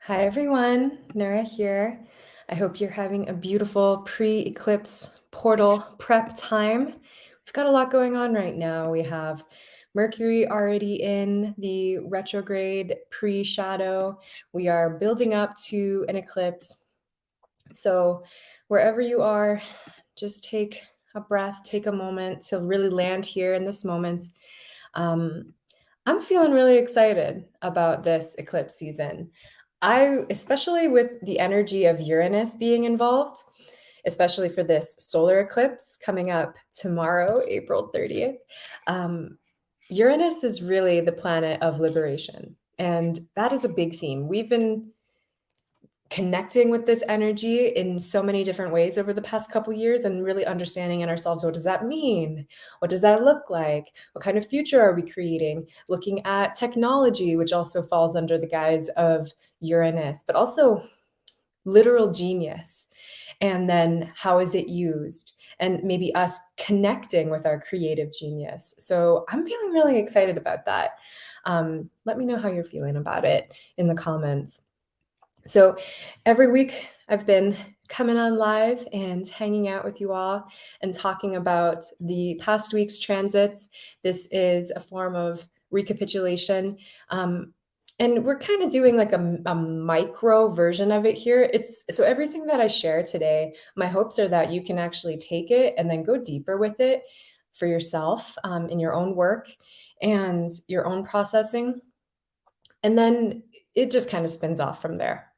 Hi everyone, Nura here. I hope you're having a beautiful pre-eclipse portal prep time. We've got a lot going on right now. We have Mercury already in the retrograde pre-shadow. We are building up to an eclipse. So wherever you are, just take a breath, take a moment to really land here in this moment. I'm feeling really excited about this eclipse season. Especially with the energy of Uranus being involved, especially for this solar eclipse coming up tomorrow, April 30th. Uranus is really the planet of liberation. And that is a big theme. We've been connecting with this energy in so many different ways over the past couple years and really understanding in ourselves, what does that mean? What does that look like? What kind of future are we creating? Looking at technology, which also falls under the guise of Uranus, but also literal genius. And then how is it used? And maybe us connecting with our creative genius. So I'm feeling really excited about that. Let me know how you're feeling about it in the comments. So every week I've been coming on live and hanging out with you all and talking about the past week's transits. This is a form of recapitulation. And we're kind of doing like a micro version of it here. So everything that I share today, my hopes are that you can actually take it and then go deeper with it for yourself in your own work and your own processing. And then it just kind of spins off from there.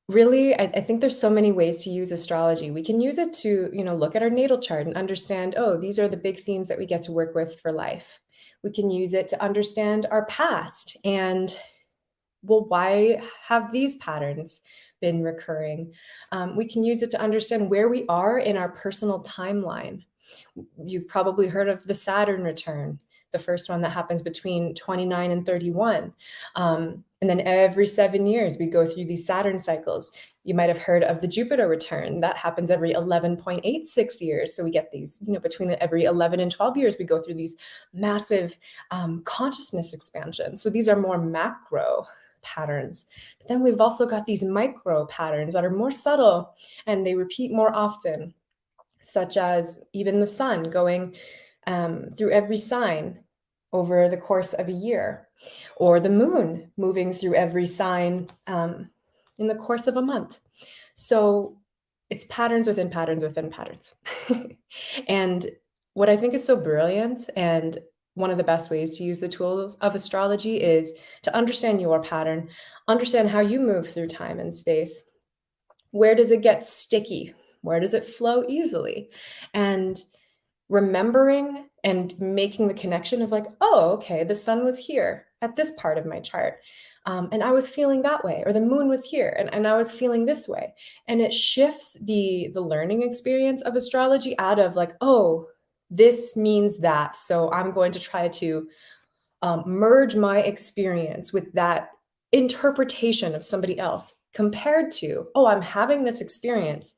Really, I think there's so many ways to use astrology. We can use it to, look at our natal chart and understand, oh, these are the big themes that we get to work with for life. We can use it to understand our past and, well, why have these patterns been recurring? We can use it to understand where we are in our personal timeline. You've probably heard of the Saturn return, the first one that happens between 29 and 31. And then every 7 years, we go through these Saturn cycles. You might have heard of the Jupiter return. That happens every 11.86 years. So we get these, between every 11 and 12 years, we go through these massive consciousness expansions. So these are more macro patterns. But then we've also got these micro patterns that are more subtle and they repeat more often, such as even the sun going through every sign over the course of a year, or the moon moving through every sign in the course of a month. So it's patterns within patterns within patterns. And what I think is so brilliant and one of the best ways to use the tools of astrology is to understand your pattern, understand how you move through time and space. Where does it get sticky? Where does it flow easily? And remembering and making the connection of like, oh, okay, the sun was here at this part of my chart. And I was feeling that way, or the moon was here and I was feeling this way. And it shifts the learning experience of astrology out of like, oh, this means that. So I'm going to try to merge my experience with that interpretation of somebody else compared to, oh, I'm having this experience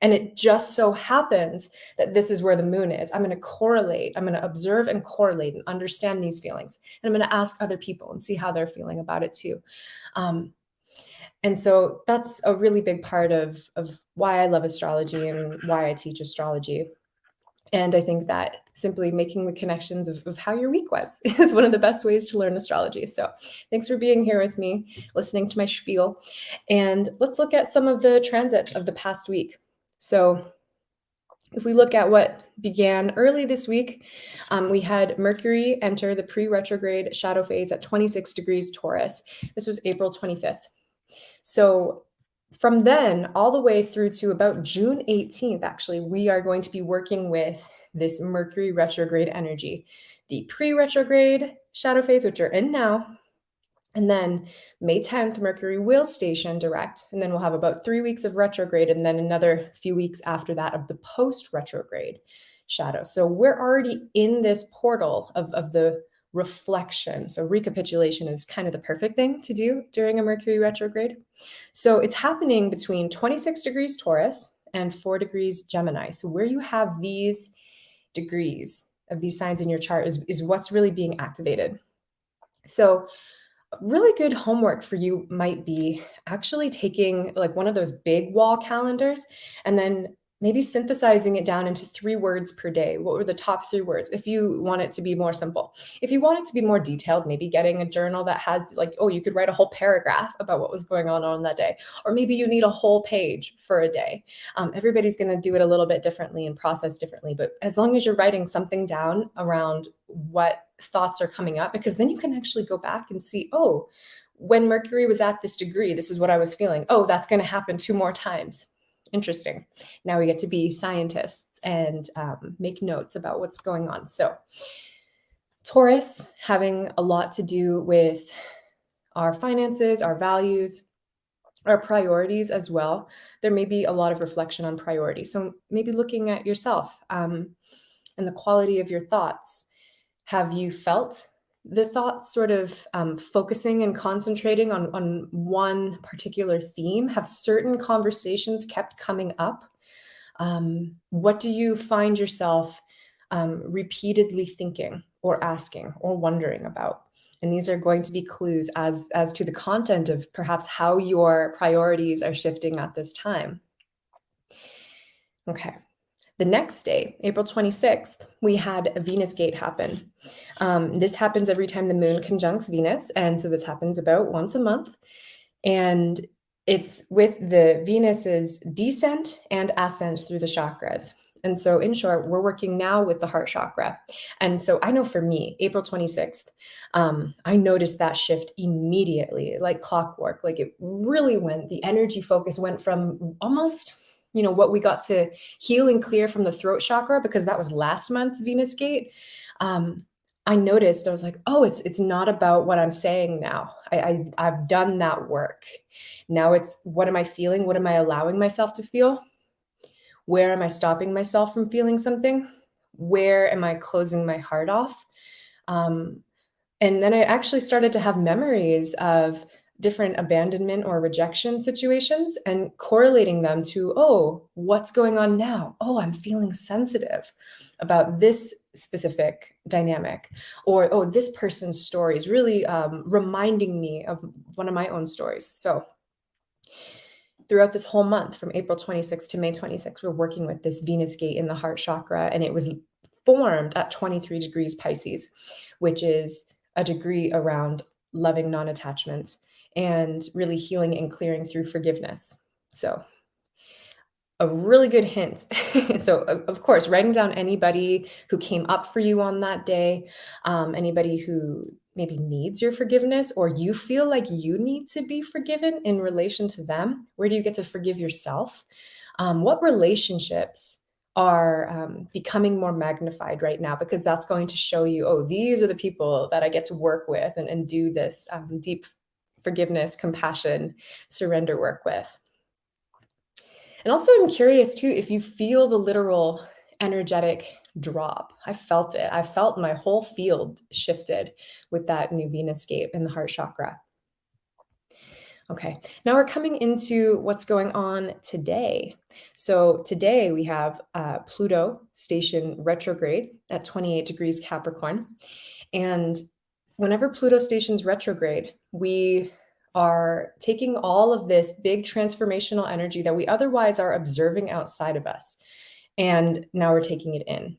and it just so happens that this is where the moon is. I'm going to correlate. I'm going to observe and correlate and understand these feelings. And I'm going to ask other people and see how they're feeling about it too. And so that's a really big part of why I love astrology and why I teach astrology. And I think that simply making the connections of how your week was is one of the best ways to learn astrology. So thanks for being here with me, listening to my spiel. And let's look at some of the transits of the past week. So if we look at what began early this week, we had Mercury enter the pre-retrograde shadow phase at 26 degrees Taurus. This was April 25th. So from then all the way through to about June 18th, actually, we are going to be working with this Mercury retrograde energy, the pre-retrograde shadow phase, which are in now. And then May 10th, Mercury will station direct. And then we'll have about 3 weeks of retrograde and then another few weeks after that of the post-retrograde shadow. So we're already in this portal of the reflection. So recapitulation is kind of the perfect thing to do during a Mercury retrograde. So it's happening between 26 degrees Taurus and 4 degrees Gemini. So where you have these degrees of these signs in your chart is what's really being activated. So Really good homework for you might be actually taking like one of those big wall calendars and then maybe synthesizing it down into 3 words per day. What were the top 3 words? If you want it to be more simple. If you want it to be more detailed, maybe getting a journal that has like, oh, you could write a whole paragraph about what was going on that day. Or maybe you need a whole page for a day. Everybody's going to do it a little bit differently and process differently. But as long as you're writing something down around what thoughts are coming up, because then you can actually go back and see, oh, when Mercury was at this degree, this is what I was feeling. Oh, that's going to happen 2 more times. Interesting. Now we get to be scientists and make notes about what's going on. So Taurus having a lot to do with our finances, our values, our priorities as well. There may be a lot of reflection on priorities. So maybe looking at yourself and the quality of your thoughts. Have you felt the thoughts sort of focusing and concentrating on one particular theme? Have certain conversations kept coming up? What do you find yourself repeatedly thinking or asking or wondering about? And these are going to be clues as to the content of perhaps how your priorities are shifting at this time. Okay. The next day, April 26th, we had a Venus gate happen. This happens every time the moon conjuncts Venus. And so this happens about once a month. And it's with the Venus's descent and ascent through the chakras. And so in short, we're working now with the heart chakra. And so I know for me, April 26th, I noticed that shift immediately, like clockwork. Like it really went, the energy focus went from almost, what we got to heal and clear from the throat chakra, because that was last month's Venus gate. I noticed, I was like, oh, it's not about what I'm saying now. I've done that work. Now it's, what am I feeling? What am I allowing myself to feel? Where am I stopping myself from feeling something? Where am I closing my heart off? And then I actually started to have memories of different abandonment or rejection situations and correlating them to, oh, what's going on now? Oh, I'm feeling sensitive about this specific dynamic. Or, oh, this person's story is really reminding me of one of my own stories. So throughout this whole month, from April 26th to May 26th, we're working with this Venus gate in the heart chakra, and it was formed at 23 degrees Pisces, which is a degree around loving non-attachment and really healing and clearing through forgiveness. So a really good hint. So of course, writing down anybody who came up for you on that day, anybody who maybe needs your forgiveness, or you feel like you need to be forgiven in relation to them. Where do you get to forgive yourself? What relationships are becoming more magnified right now? Because that's going to show you, oh, these are the people that I get to work with and do this deep forgiveness, compassion, surrender work with. And also, I'm curious too, if you feel the literal energetic drop. I felt it. I felt my whole field shifted with that new Venus gate in the heart chakra. Okay, now we're coming into what's going on today. So today we have Pluto station retrograde at 28 degrees Capricorn. And whenever Pluto stations retrograde, we are taking all of this big transformational energy that we otherwise are observing outside of us. And now we're taking it in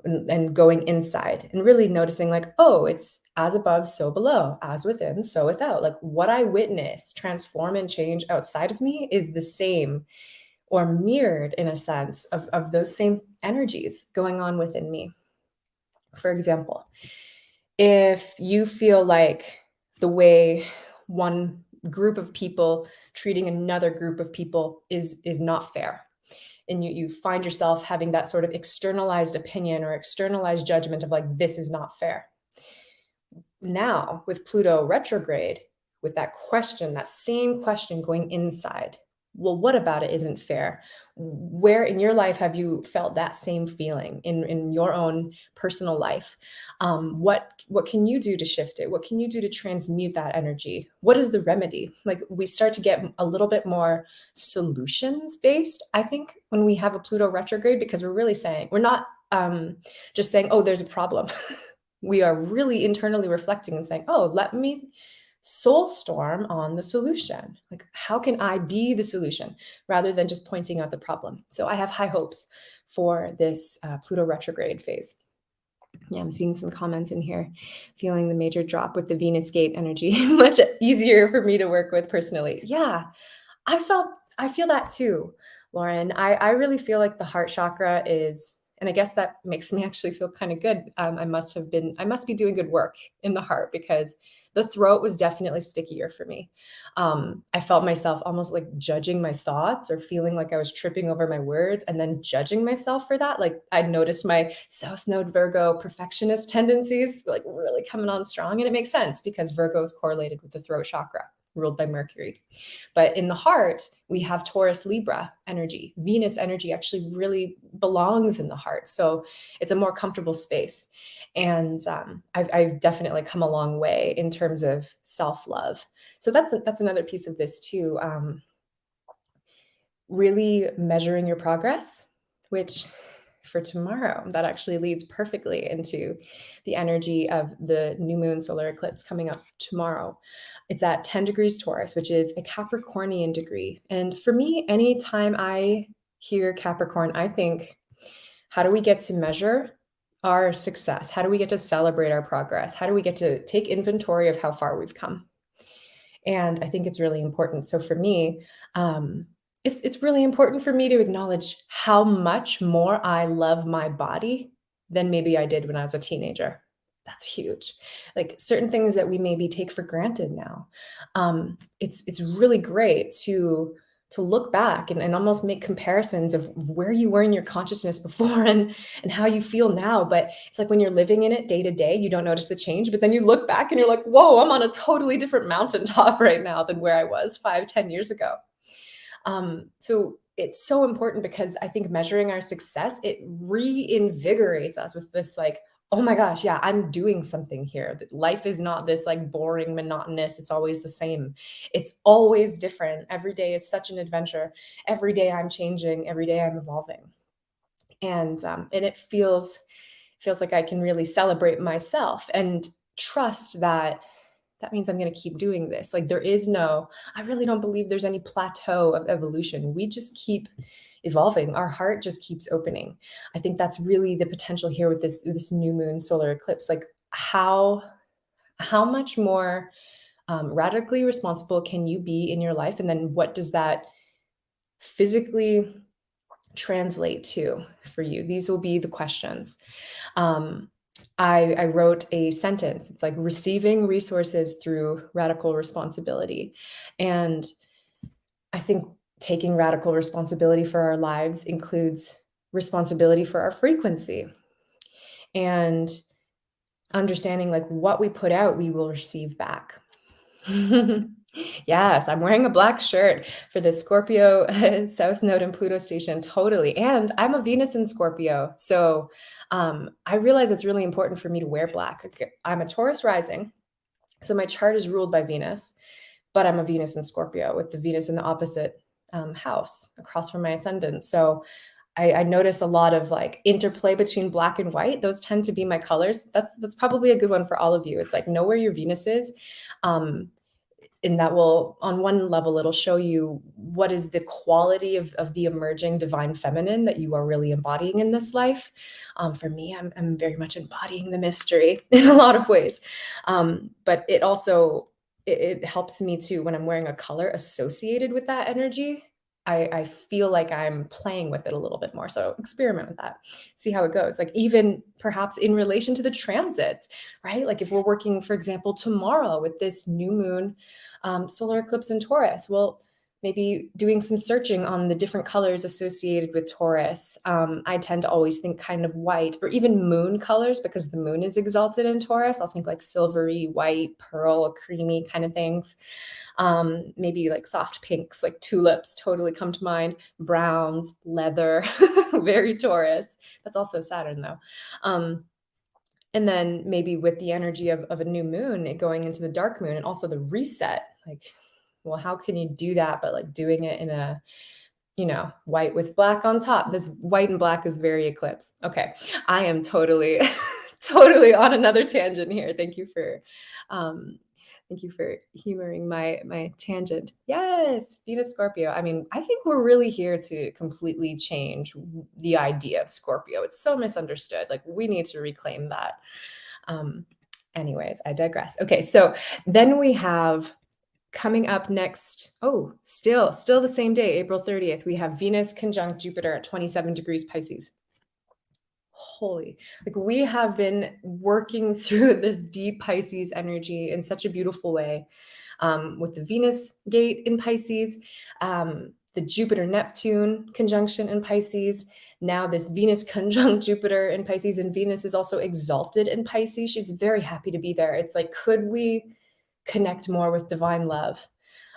and going inside and really noticing like, oh, it's as above, so below, as within, so without. Like what I witness transform and change outside of me is the same or mirrored in a sense of those same energies going on within me. For example, if you feel like the way one group of people treating another group of people is not fair, and you find yourself having that sort of externalized opinion or externalized judgment of like, this is not fair. Now with Pluto retrograde, with that question, that same question going inside, well, what about it isn't fair? Where in your life have you felt that same feeling in your own personal life? What can you do to shift it? What can you do to transmute that energy? What is the remedy? Like we start to get a little bit more solutions based, I think, when we have a Pluto retrograde, because we're really saying, we're not just saying, oh, there's a problem. We are really internally reflecting and saying, oh, let me soul storm on the solution. Like, how can I be the solution rather than just pointing out the problem? So I have high hopes for this Pluto retrograde phase. Yeah, I'm seeing some comments in here, feeling the major drop with the Venus gate energy, much easier for me to work with personally. Yeah, I feel that too, Lauren. I really feel like the heart chakra is, and I guess that makes me actually feel kind of good. I must be doing good work in the heart because the throat was definitely stickier for me. I felt myself almost like judging my thoughts or feeling like I was tripping over my words and then judging myself for that. Like I noticed my South Node Virgo perfectionist tendencies like really coming on strong. And it makes sense because Virgo is correlated with the throat chakra, ruled by Mercury. But in the heart, we have Taurus Libra energy. Venus energy actually really belongs in the heart. So it's a more comfortable space. And I've definitely come a long way in terms of self-love. So that's another piece of this too. Really measuring your progress, which for tomorrow, that actually leads perfectly into the energy of the new moon solar eclipse coming up tomorrow. It's at 10 degrees Taurus, which is a Capricornian degree. And for me, anytime I hear Capricorn, I think, how do we get to measure our success? How do we get to celebrate our progress? How do we get to take inventory of how far we've come? And I think it's really important. So for me, it's really important for me to acknowledge how much more I love my body than maybe I did when I was a teenager. That's huge. Like certain things that we maybe take for granted now. It's really great to look back and almost make comparisons of where you were in your consciousness before and how you feel now. But it's like when you're living in it day to day, you don't notice the change, but then you look back and you're like, whoa, I'm on a totally different mountaintop right now than where I was 5, 10 years ago. So it's so important because I think measuring our success, it reinvigorates us with this like, oh my gosh, yeah, I'm doing something here. Life is not this like boring, monotonous. It's always the same. It's always different. Every day is such an adventure. Every day I'm changing. Every day I'm evolving. And it feels like I can really celebrate myself and trust that that means I'm going to keep doing this. Like I really don't believe there's any plateau of evolution. We just keep evolving. Our heart just keeps opening. I think that's really the potential here with this new moon solar eclipse. Like how much more radically responsible can you be in your life? And then what does that physically translate to for you? These will be the questions. I wrote a sentence. It's like receiving resources through radical responsibility. And I think taking radical responsibility for our lives includes responsibility for our frequency and understanding like what we put out, we will receive back. Yes, I'm wearing a black shirt for the Scorpio South Node and Pluto station. Totally. And I'm a Venus in Scorpio. So I realize it's really important for me to wear black. I'm a Taurus rising. So my chart is ruled by Venus, but I'm a Venus in Scorpio with the Venus in the opposite house across from my ascendant. So I notice a lot of like interplay between black and white. Those tend to be my colors. That's probably a good one for all of you. It's like know where your Venus is. And that will, on one level, it'll show you what is the quality of the emerging divine feminine that you are really embodying in this life. For me, I'm very much embodying the mystery in a lot of ways. But it also, it helps me too when I'm wearing a color associated with that energy. I feel like I'm playing with it a little bit more. So experiment with that, see how it goes. Like even perhaps in relation to the transits, right? Like if we're working, for example, tomorrow with this new moon solar eclipse in Taurus, well, maybe doing some searching on the different colors associated with Taurus. I tend to always think kind of white or even moon colors because the moon is exalted in Taurus. I'll think like silvery, white, pearl, creamy kind of things. Maybe like soft pinks, like tulips totally come to mind, browns, leather, very Taurus. That's also Saturn though. And then maybe with the energy of a new moon, it going into the dark moon and also the reset, like, well, how can you do that? But like doing it in a, white with black on top. This white and black is very eclipse. Okay. I am totally, totally on another tangent here. Thank you for Thank you for humoring my tangent. Yes, Venus Scorpio. I mean, I think we're really here to completely change the idea of Scorpio. It's so misunderstood. Like we need to reclaim that. Um, anyways, I digress. Okay, so then we have coming up next. Oh, still the same day, April 30th, we have Venus conjunct Jupiter at 27 degrees Pisces. Holy, like we have been working through this deep Pisces energy in such a beautiful way, with the Venus gate in Pisces, the Jupiter Neptune conjunction in Pisces, now this Venus conjunct Jupiter in Pisces, and Venus is also exalted in Pisces. She's very happy to be there. It's like, could we connect more with divine love?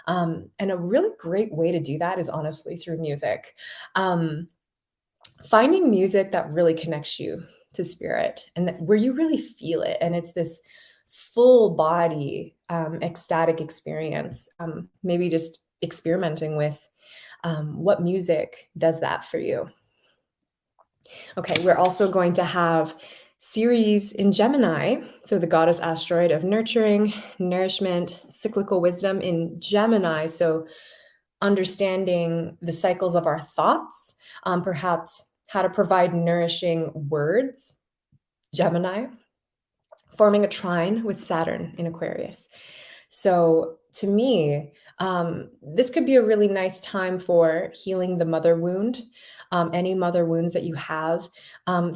And a really great way to do that is honestly through music. Finding music that really connects you to spirit and that where you really feel it, and it's this full body ecstatic experience. Maybe just experimenting with what music does that for you. Okay, we're also going to have Ceres in Gemini, so the goddess asteroid of nurturing, nourishment, cyclical wisdom in Gemini, so understanding the cycles of our thoughts, perhaps how to provide nourishing words, Gemini, forming a trine with Saturn in Aquarius. So to me, this could be a really nice time for healing the mother wound, any mother wounds that you have,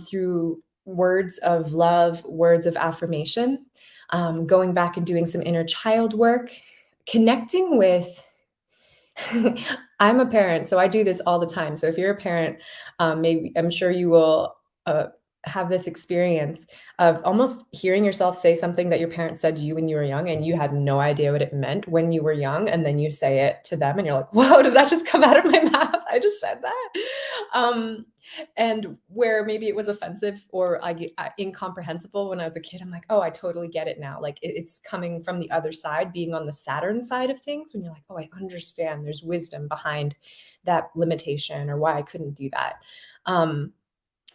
through words of love, words of affirmation, going back and doing some inner child work, connecting with I'm a parent, so I do this all the time. So if you're a parent, maybe I'm sure you will have this experience of almost hearing yourself say something that your parents said to you when you were young and you had no idea what it meant when you were young, and then you say it to them and you're like, whoa, did that just come out of my mouth? I just said that. And where maybe it was offensive or incomprehensible when I was a kid, I'm like, oh, I totally get it now. Like it's coming from the other side, being on the Saturn side of things, when you're like, oh, I understand there's wisdom behind that limitation or why I couldn't do that.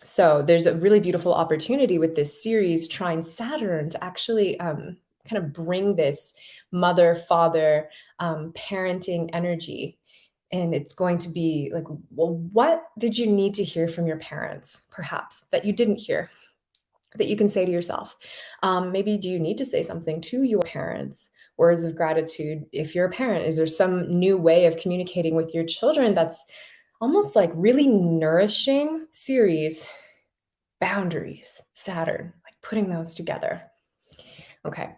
So there's a really beautiful opportunity with this Ceres trine Saturn to actually kind of bring this mother, father, parenting energy. And it's going to be like, well, what did you need to hear from your parents, perhaps, that you didn't hear, that you can say to yourself? Maybe do you need to say something to your parents? Words of gratitude. If you're a parent, is there some new way of communicating with your children that's almost like really nourishing? Ceres, boundaries, Saturn, like putting those together. Okay.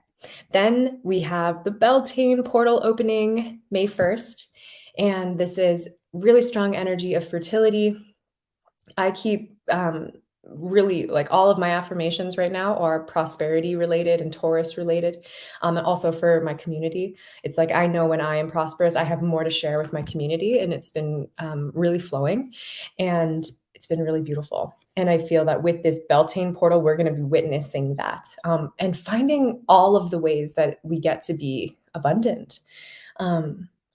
Then we have the Beltane portal opening May 1st. And this is really strong energy of fertility. I keep really like all of my affirmations right now are prosperity related and Taurus related. And also for my community, it's like I know when I am prosperous, I have more to share with my community, and it's been really flowing, and it's been really beautiful. And I feel that with this Beltane portal, we're going to be witnessing that, and finding all of the ways that we get to be abundant.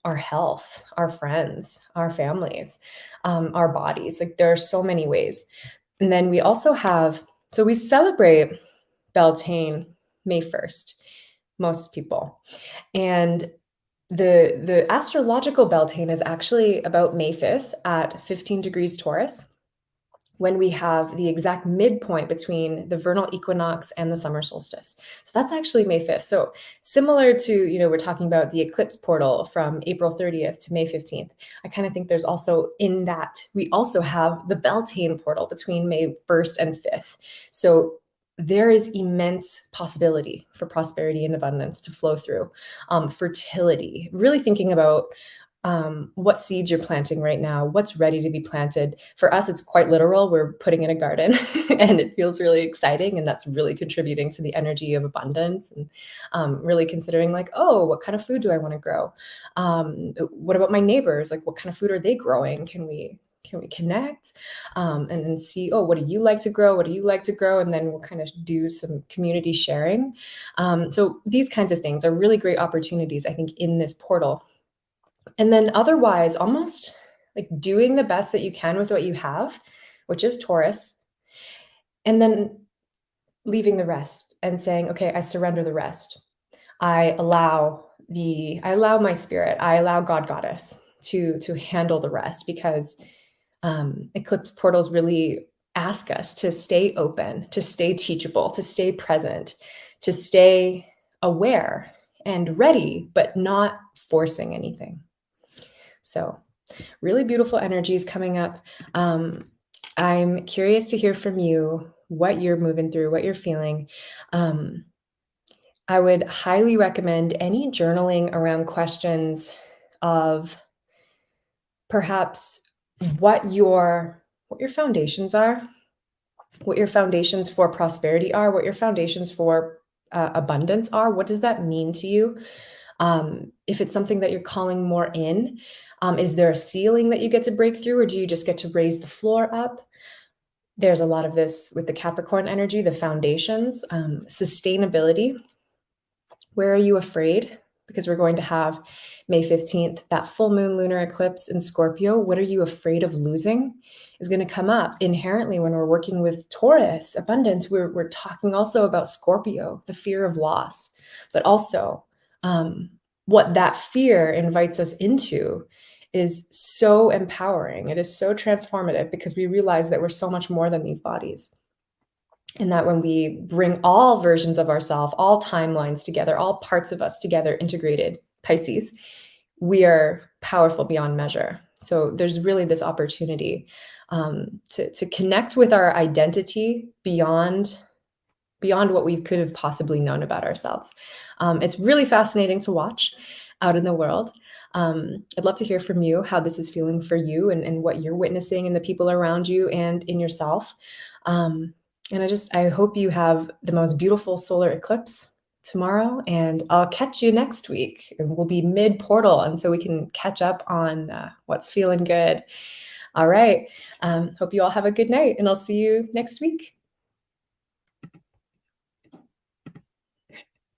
Our health, our friends, our families, our bodies. Like there are so many ways. And then we also have, so we celebrate Beltane May 1st, most people. And the astrological Beltane is actually about May 5th at 15 degrees Taurus, when we have the exact midpoint between the vernal equinox and the summer solstice. So that's actually May 5th. So similar to, we're talking about the eclipse portal from April 30th to May 15th. I kind of think there's also in that, we also have the Beltane portal between May 1st and 5th. So there is immense possibility for prosperity and abundance to flow through. Fertility, really thinking about what seeds you're planting right now, what's ready to be planted. For us, it's quite literal. We're putting in a garden and it feels really exciting. And that's really contributing to the energy of abundance, and really considering like, oh, what kind of food do I want to grow? What about my neighbors? Like, what kind of food are they growing? Can we connect, and then see, oh, what do you like to grow? What do you like to grow? And then we'll kind of do some community sharing. So these kinds of things are really great opportunities, I think, in this portal. And then otherwise, almost like doing the best that you can with what you have, which is Taurus, and then leaving the rest and saying, okay, I surrender the rest. I allow my spirit, I allow God Goddess to handle the rest, because eclipse portals really ask us to stay open, to stay teachable, to stay present, to stay aware and ready, but not forcing anything. So really beautiful energies coming up. I'm curious to hear from you what you're moving through, what you're feeling. I would highly recommend any journaling around questions of perhaps what your foundations are, what your foundations for prosperity are, what your foundations for abundance are. What does that mean to you? If it's something that you're calling more in, is there a ceiling that you get to break through, or do you just get to raise the floor up? There's a lot of this with the Capricorn energy, the foundations, sustainability. Where are you afraid? Because we're going to have May 15th, that full moon lunar eclipse in Scorpio. What are you afraid of losing is going to come up inherently when we're working with Taurus, abundance. We're talking also about Scorpio, the fear of loss, but also what that fear invites us into is so empowering. It is so transformative, because we realize that we're so much more than these bodies. And that when we bring all versions of ourselves, all timelines together, all parts of us together, integrated, Pisces, we are powerful beyond measure. So there's really this opportunity to connect with our identity beyond what we could have possibly known about ourselves. It's really fascinating to watch out in the world. I'd love to hear from you how this is feeling for you, and what you're witnessing in the people around you and in yourself. And I hope you have the most beautiful solar eclipse tomorrow, and I'll catch you next week. We'll be mid-portal, and so we can catch up on what's feeling good. All right. Hope you all have a good night, and I'll see you next week.